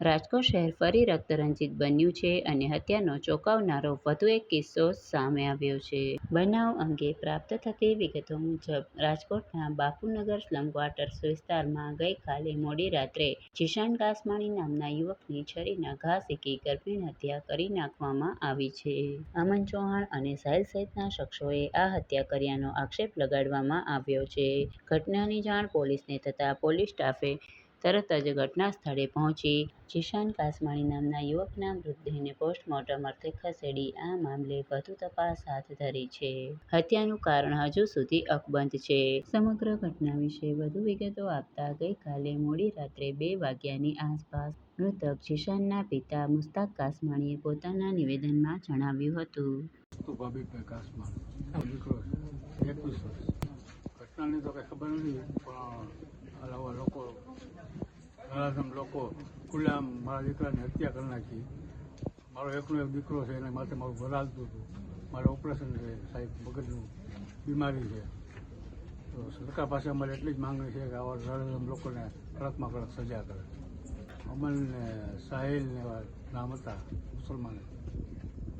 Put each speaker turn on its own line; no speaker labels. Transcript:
રાજકોટ શહેર ફરી રક્તરંજિત બન્યું છે અને હત્યાનો ચોંકાવનારો વધુ એક કિસ્સો સામે આવ્યો છે. બનાવ અંગે પ્રાપ્ત થતી વિગતો મુજબ રાજકોટના બાપુનગર સ્લમ ક્વાર્ટર્સ વિસ્તારમાં ગઈકાલે મોડી રાત્રે જીશાન કાસમાણી નામના યુવકની છરીના ઘા ઝીકી ગર્ભીણ હત્યા કરી નાખવામાં આવી છે. અમન ચૌહાણ અને સાહિલ સહિતના શખ્સોએ આ હત્યા કર્યાનો આક્ષેપ લગાડવામાં આવ્યો છે. ઘટનાની જાણ પોલીસને થતાં પોલીસ સ્ટાફે તરત જ ઘટના સ્થળે પહોંચી જીશાન કાસમાણી નામના યુવકના મૃતદેહને પોસ્ટમોર્ટમ અર્થે ખસેડી આ મામલે વધુ તપાસ હાથ ધરી છે. હત્યાનું કારણ હજુ સુધી અકબંધ છે. સમગ્ર ઘટના વિશે વધુ વિગતો આપતા ગઈકાલે મોડી રાત્રે 2 વાગ્યાની આસપાસ મૃતક જીશાનના પિતા મુસ્તાક કાસમાણીએ પોતાના નિવેદનમાં જણાવ્યું હતું.
ઘટનાની તો કઈ ખબર નથી, પણ આવા લોકો ખુલ્લામ મારા દીકરાની હત્યા કરી નાખી. મારો એકનો એક દીકરો છે, એના માટે મારું ઘર હાલતું હતું. મારે ઓપરેશન છે સાહેબ, મગજનું બીમારી છે. તો સરકાર પાસે અમારે એટલી જ માંગણી છે કે આવા નરાધમ લોકોને કડકમાં કડક સજા કરે. અમન ને સાહિલ ને એવા નામ હતા મુસલમાન.